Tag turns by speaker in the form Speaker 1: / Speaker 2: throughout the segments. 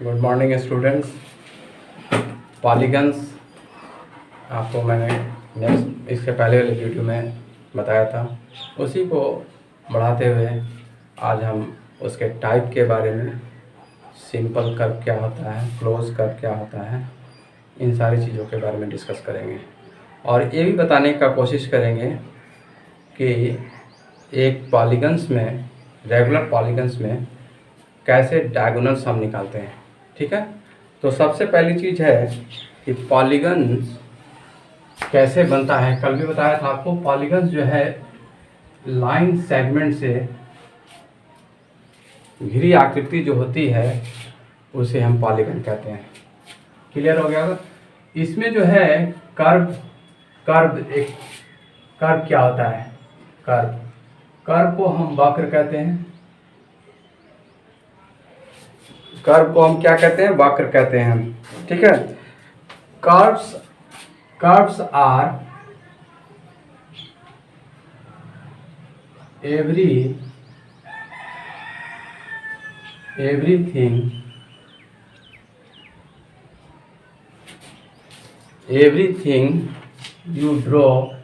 Speaker 1: Good morning students. Polygons आपको मैंने next इसके पहले वाले वीडियो में बताया था, उसी को बढ़ाते हुए आज हम उसके टाइप के बारे में, सिंपल कर्व क्या होता है, क्लोज कर्व क्या होता है, इन सारी चीज़ों के बारे में डिस्कस करेंगे। और ये भी बताने का कोशिश करेंगे कि एक पॉलीगन्स में, रेगुलर पॉलीगन्स में कैसे डायगोनल्स हम निकालते हैं। ठीक है, तो सबसे पहली चीज़ है कि पॉलीगन्स कैसे बनता है। कल भी बताया था आपको, पॉलीगन्स जो है लाइन सेगमेंट से घिरी आकृति जो होती है उसे हम पॉलीगन कहते हैं। क्लियर हो गया? इसमें जो है कर्व एक कर्व क्या होता है, कर्व को हम वक्र कहते हैं। कर्व को हम क्या कहते हैं? वक्र कहते हैं। ठीक है, curves are everything you draw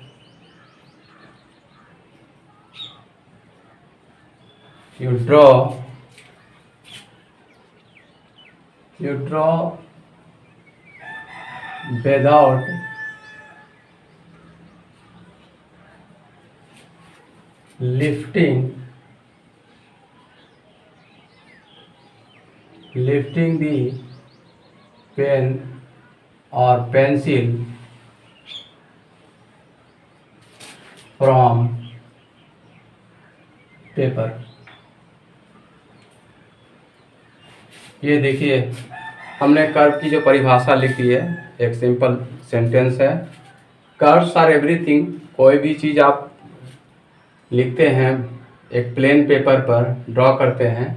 Speaker 1: without lifting the pen or pencil from paper. ये देखिए, हमने कर्व की जो परिभाषा लिखी है, एक सिंपल सेंटेंस है, कर्व्स आर एवरीथिंग। कोई भी चीज़ आप लिखते हैं, एक प्लेन पेपर पर ड्रॉ करते हैं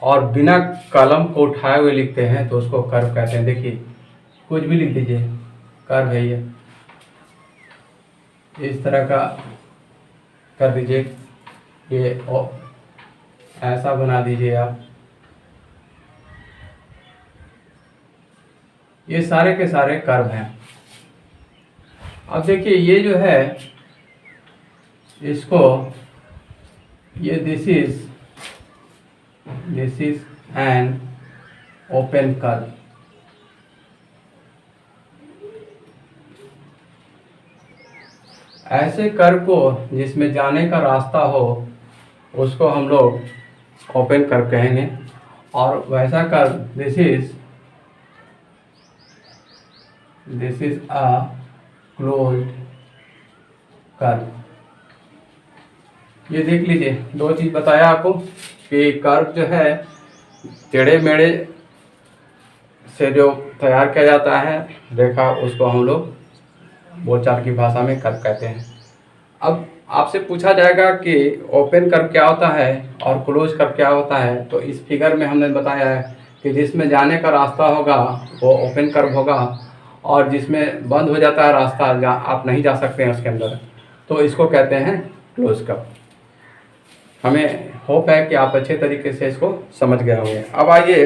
Speaker 1: और बिना कलम को उठाए हुए लिखते हैं तो उसको कर्व कहते हैं। देखिए, कुछ भी लिख दीजिए, कर्व है ये। इस तरह का कर दीजिए, ये ऐसा बना दीजिए आप। ये सारे के सारे कर्व हैं। अब देखिए, ये जो है इसको, ये this is an open curve. ऐसे कर्व को जिसमें जाने का रास्ता हो उसको हम लोग ओपन कर्व कहेंगे, और वैसा curve this is a closed curve. ये देख लीजिए, दो चीज़ बताया आपको कि कर्व जो है टेढ़े मेढ़े से जो तैयार किया जाता है रेखा, उसको हम लोग बोलचाल की भाषा में कर्व कहते हैं। अब आपसे पूछा जाएगा कि ओपन कर्व क्या होता है और क्लोज कर्व क्या होता है, तो इस फिगर में हमने बताया है कि जिसमें जाने का रास्ता होगा वो ओपन कर्व होगा, और जिसमें बंद हो जाता है रास्ता, जहाँ आप नहीं जा सकते हैं उसके अंदर, तो इसको कहते हैं क्लोज कर्व। हमें होप है कि आप अच्छे तरीके से इसको समझ गए होंगे। अब आइए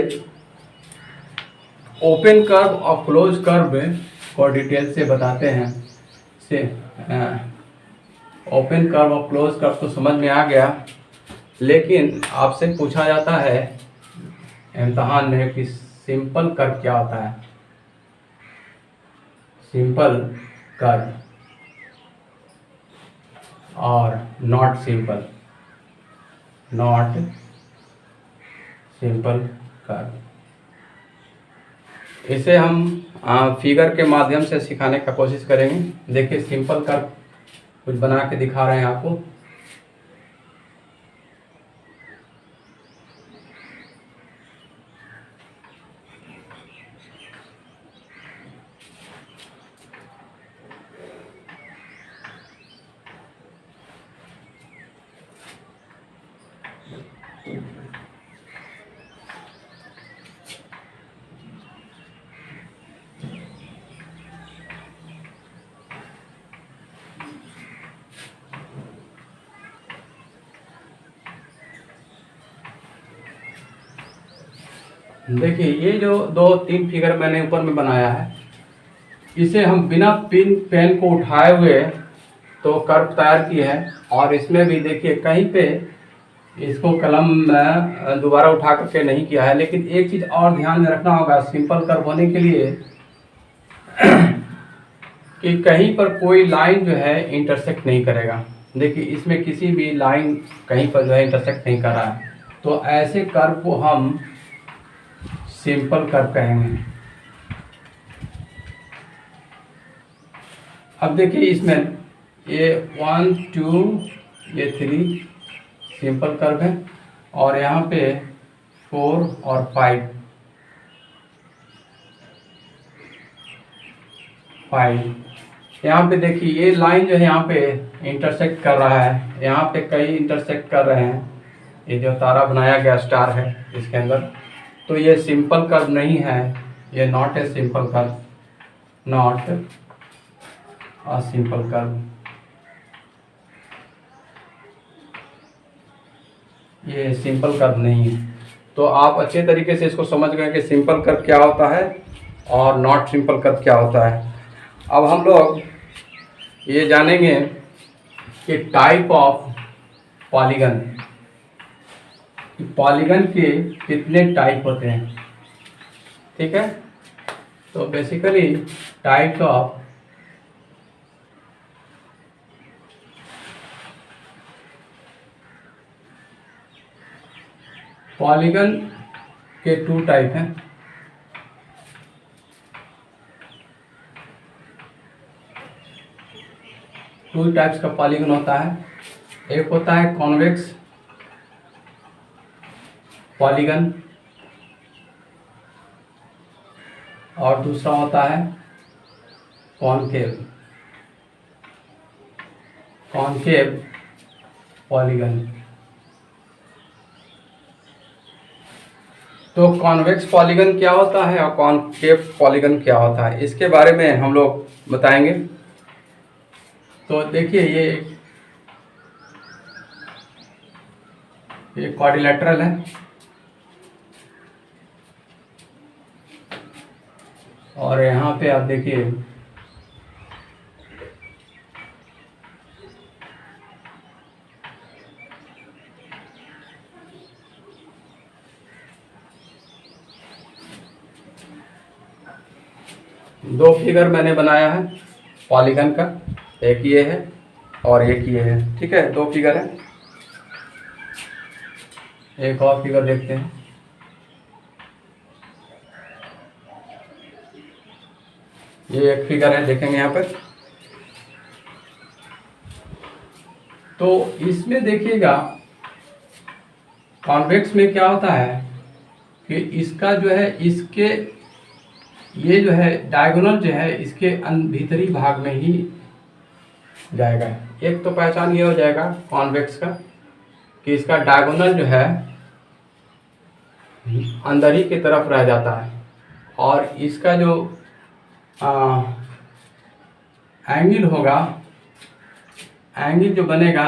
Speaker 1: ओपन कर्व और क्लोज कर्व को डिटेल से बताते हैं। ओपन कर्व और क्लोज कर्व तो समझ में आ गया, लेकिन आपसे पूछा जाता है इम्तहान में कि सिंपल कर्व क्या होता है। सिंपल कर्व और नॉट सिंपल कर्व, इसे हम फिगर के माध्यम से सिखाने का कोशिश करेंगे। देखिए, सिंपल कर्व कुछ बना के दिखा रहे हैं आपको। देखिए ये जो 2-3 फिगर मैंने ऊपर में बनाया है, इसे हम बिना पेन को उठाए हुए तो कर्व तैयार किए हैं। और इसमें भी देखिए कहीं पे इसको कलम में दोबारा उठा करके नहीं किया है। लेकिन एक चीज़ और ध्यान में रखना होगा सिंपल कर्व होने के लिए कि कहीं पर कोई लाइन जो है इंटरसेक्ट नहीं करेगा। देखिए इसमें किसी भी लाइन कहीं पर जो है इंटरसेक्ट नहीं कर रहा है, तो ऐसे कर्व को हम सिंपल कर्व कहेंगे। अब देखिए इसमें ये 1 2 ये 3 सिंपल कर्व है, और यहाँ पे 4 और 5 यहाँ पे देखिए ये लाइन जो है यहाँ पे इंटरसेक्ट कर रहा है, यहाँ पे कई इंटरसेक्ट कर रहे हैं। ये जो तारा बनाया गया स्टार है इसके अंदर, तो ये सिंपल कर्व नहीं है, ये not a simple curve, not a simple curve. ये सिंपल कर्व नहीं है। तो आप अच्छे तरीके से इसको समझ गए कि सिंपल कर्व क्या होता है और नॉट सिंपल कर्व क्या होता है। अब हम लोग ये जानेंगे कि टाइप ऑफ पॉलीगन, पॉलीगन के कितने टाइप होते हैं। ठीक है, तो बेसिकली टाइप्स ऑफ पॉलीगन के 2 टाइप हैं। टू टाइप्स का पॉलीगन होता है। एक होता है कॉन्वेक्स पॉलीगन और दूसरा होता है कॉनकेव पॉलीगन। तो कॉन्वेक्स पॉलीगन क्या होता है और कॉनकेव पॉलीगन क्या होता है, इसके बारे में हम लोग बताएंगे। तो देखिए ये क्वाड्रिलेटरल है, और यहाँ पे आप देखिए दो फिगर मैंने बनाया है पॉलीगन का, एक ये है और एक ये है। ठीक है, 2 फिगर है। एक और फिगर देखते हैं। ये एक फिगर है, देखेंगे यहाँ पर। तो इसमें देखिएगा कॉन्वेक्स में क्या होता है कि इसका जो है इसके ये जो है डायगोनल जो है इसके भीतरी भाग में ही जाएगा। एक तो पहचान ये हो जाएगा कॉन्वेक्स का कि इसका डायगोनल जो है अंदर ही की तरफ रह जाता है, और इसका जो एंगल होगा, एंगल जो बनेगा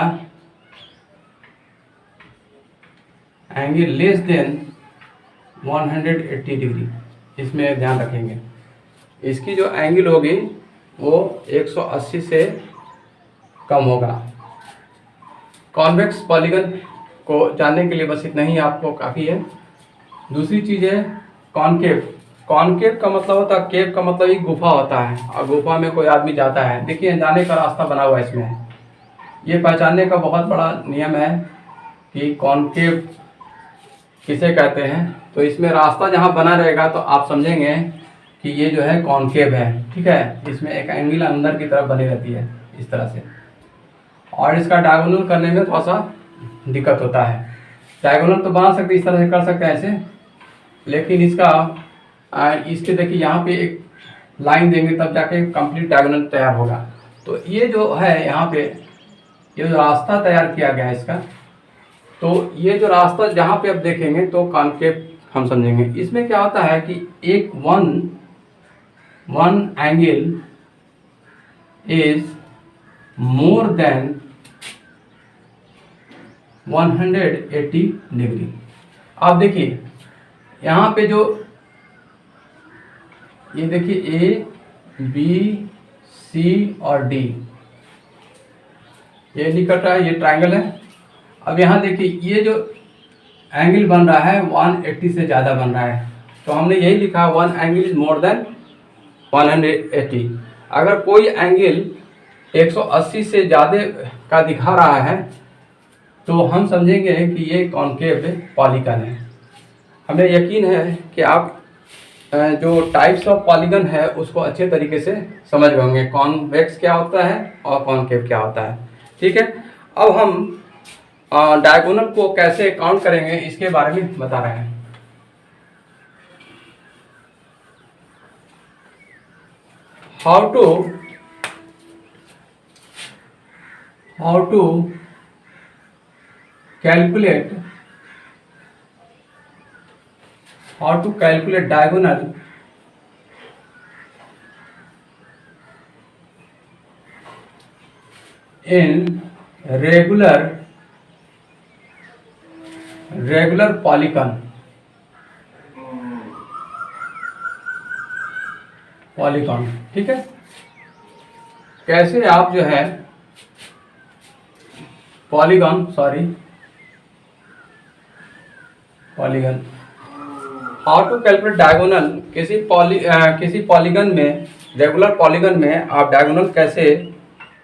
Speaker 1: एंगल लेस देन 180 डिग्री, इसमें ध्यान रखेंगे। इसकी जो एंगल होगी वो 180 से कम होगा। कॉन्वेक्स पॉलीगन को जानने के लिए बस इतना ही आपको काफ़ी है। दूसरी चीज़ है कॉनकेव। कॉनकेव का मतलब होता है, केव का मतलब एक गुफा होता है, और गुफा में कोई आदमी जाता है। देखिए जाने का रास्ता बना हुआ है इसमें। ये पहचानने का बहुत बड़ा नियम है कि कॉनकेव किसे कहते हैं। तो इसमें रास्ता जहाँ बना रहेगा तो आप समझेंगे कि ये जो है कॉनकेव है। ठीक है, इसमें एक एंगल अंदर की तरफ बनी रहती है इस तरह से, और इसका डायगोनल करने में थोड़ा सा दिक्कत होता है। डायगोनल तो बना सकते, इस तरह से कर सकते हैं ऐसे, लेकिन इसके देखिए यहाँ पे एक लाइन देंगे तब जाके कंप्लीट डायगोनल तैयार होगा। तो ये जो है यहाँ पे ये जो रास्ता तैयार किया गया है इसका, तो ये जो रास्ता जहाँ पे आप देखेंगे तो कॉनकेव हम समझेंगे। इसमें क्या होता है कि एक one angle is more than 180 degree. आप देखिए यहाँ पे जो ये देखिए ए बी सी और डी, ये निकट रहा है, ये ट्राइंगल है। अब यहाँ देखिए ये जो एंगल बन रहा है 180 से ज़्यादा बन रहा है, तो हमने यही लिखा one angle is more than 180। अगर कोई एंगल 180 से ज़्यादा का दिखा रहा है तो हम समझेंगे कि ये कॉनकेव पॉलीगन है। हमें यकीन है कि आप जो टाइप्स ऑफ पॉलीगन है उसको अच्छे तरीके से समझ गए होंगे, कॉन्वेक्स क्या होता है और कॉनकेव क्या होता है। ठीक है, अब हम डायगोनल को कैसे काउंट करेंगे इसके बारे में बता रहे हैं। How to calculate diagonal in regular polygon। ठीक है, कैसे आप जो है polygon how to calculate diagonal, किसी पॉलीगन में, रेगुलर पॉलीगन में आप डायगोनल कैसे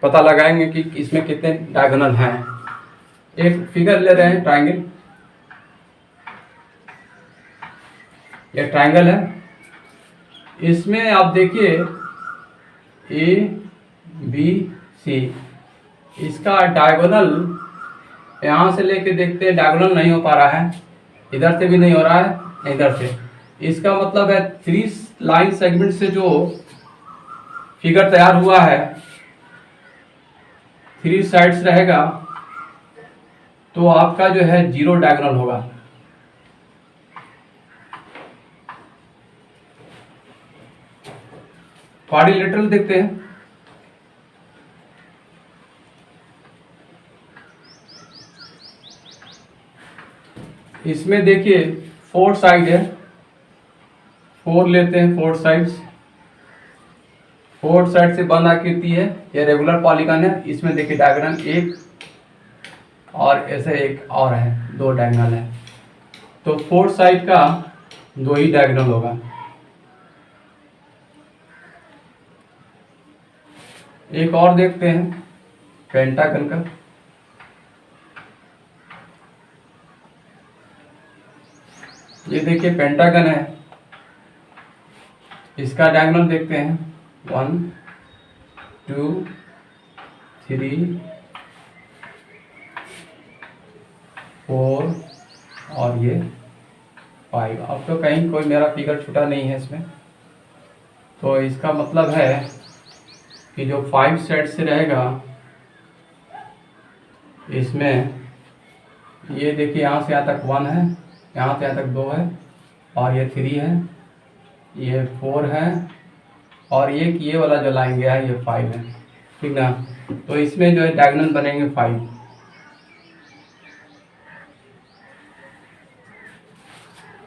Speaker 1: पता लगाएंगे कि इसमें कितने डायगोनल हैं। एक फिगर ले रहे हैं, ट्राइंगल, ये ट्राइंगल है, इसमें आप देखिए ए बी सी, इसका डायगोनल यहाँ से लेके देखते हैं डायगोनल नहीं हो पा रहा है, इधर से भी नहीं हो रहा है, इधर से। इसका मतलब है 3 लाइन सेगमेंट से जो फिगर तैयार हुआ है 3 साइड्स रहेगा तो आपका जो है 0 डायगोनल होगा। क्वाड्रिलेटरल देखते हैं, इसमें देखिए 4 साइड है, 4 लेते हैं, 4 साइड्स, 4 साइड से बंद आकृति है, यह रेगुलर पॉलीगन है। इसमें देखिए डायगोनल एक और ऐसे एक और है, 2 डायगोनल है, तो 4 साइड का 2 ही डायगोनल होगा। एक और देखते हैं पेंटागन का, ये देखिए पेंटागन है, इसका डायगोनल देखते हैं 1 2 3 4 और ये 5। अब तो कहीं कोई मेरा फिगर छूटा नहीं है इसमें, तो इसका मतलब है कि जो 5 सेट से रहेगा इसमें, ये देखिए यहाँ से यहाँ तक 1 है, यहाँ से यहाँ तक 2 है, और ये 3 है, ये 4 है, और ये वाला जो लाइन गया है ये 5 है। ठीक ना, तो इसमें जो है डायगोनल बनेंगे 5।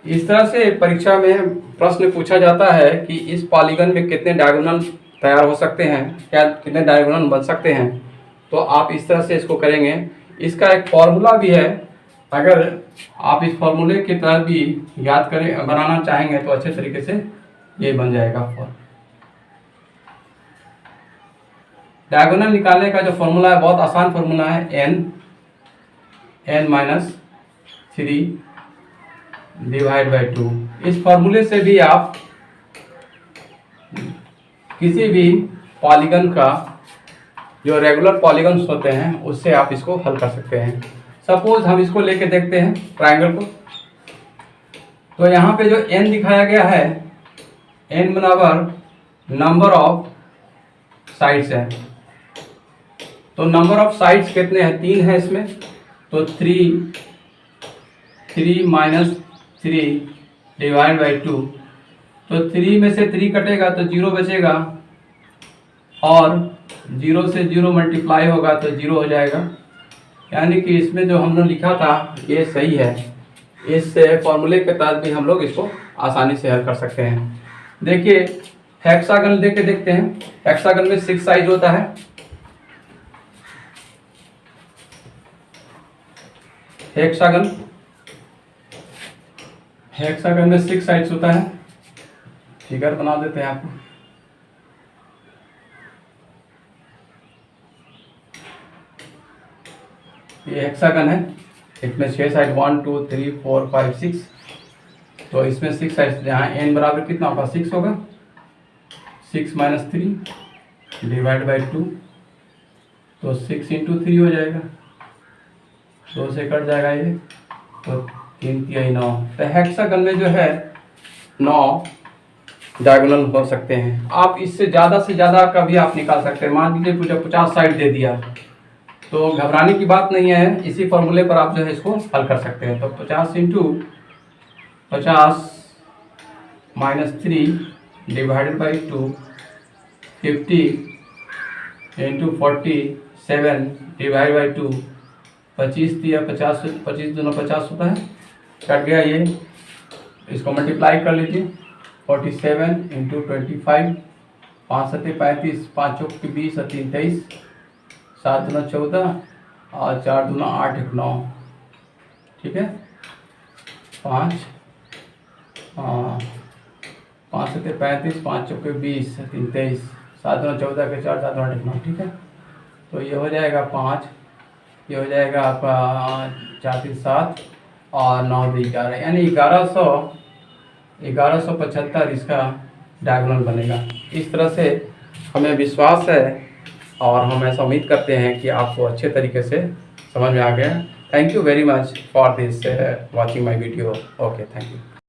Speaker 1: इस तरह से परीक्षा में प्रश्न पूछा जाता है कि इस पॉलीगन में कितने डायगोनल तैयार हो सकते हैं, क्या कितने डायगोनल बन सकते हैं। तो आप इस तरह से इसको करेंगे। इसका एक फॉर्मूला भी है, अगर आप इस फॉर्मूले की तरह भी याद करें, बनाना चाहेंगे तो अच्छे तरीके से ये बन जाएगा। डायगोनल निकालने का जो फॉर्मूला है बहुत आसान फॉर्मूला है, n-3 डिवाइड बाई 2। इस फॉर्मूले से भी आप किसी भी पॉलीगन का, जो रेगुलर पॉलीगन्स होते हैं, उससे आप इसको हल कर सकते हैं। सपोज हम इसको लेके देखते हैं ट्राइंगल को, तो यहाँ पे जो n दिखाया गया है, n बराबर नंबर ऑफ साइड्स है। तो नंबर ऑफ साइड्स कितने हैं, 3 है इसमें, तो 3 माइनस 3 डिवाइड बाई 2, तो 3 में से 3 कटेगा तो 0 बचेगा, और 0 से 0 मल्टीप्लाई होगा तो 0 हो जाएगा। यानी कि इसमें जो हमने लिखा था ये सही है। इस फॉर्मूले के तहत भी हम लोग इसको आसानी से हल कर सकते हैं। देखिए हेक्सागन लेके देखते हैं। हेक्सागन में 6 साइड होता है। हेक्सागन में 6 साइड्स होता है। फिगर बना देते हैं आपको। ये हेक्सागन है, इसमें 6 साइड 1 2 3 4 5 6। तो इसमें 6 साइड, जहाँ n बराबर कितना होगा 6 होगा। 6 - 3 डिवाइड बाई 2, तो 6 × 3 हो जाएगा। 2 से कट जाएगा ये, तो 3 × 9। तो हेक्सागन में जो है 9 डायगोनल हो सकते हैं। आप इससे ज़्यादा से ज़्यादा का भी आप निकाल सकते हैं। मान लीजिए मुझे 50 साइड दे दिया, तो घबराने की बात नहीं है। इसी फॉर्मूले पर आप जो है इसको हल कर सकते हैं। तो 50 × 50 - 3 डिवाइडेड बाई 2, 50 × 47 डिवाइड बाई 2, 25 दिया 50, 25 दूना 50 होता है, कट गया ये। इसको मल्टीप्लाई कर लीजिए। 47 × 25, 5 × 7 35, 5 × 4 20 और 3 23, 7 दूना 14 और 4 दूना 8 1 9। ठीक है, 5 7 35, 5 × 4 20, 3 23, 7 दूना 14 के 4, 7 दूना 8 9। ठीक है, तो ये हो जाएगा 5, ये हो जाएगा आपका 4 3 7 और 9 2 11, यानी 1175 इसका डायगोनल बनेगा। इस तरह से हमें विश्वास है और हम ऐसा उम्मीद करते हैं कि आपको अच्छे तरीके से समझ में आ गया। Thank you very much for this watching my video. Okay, thank you.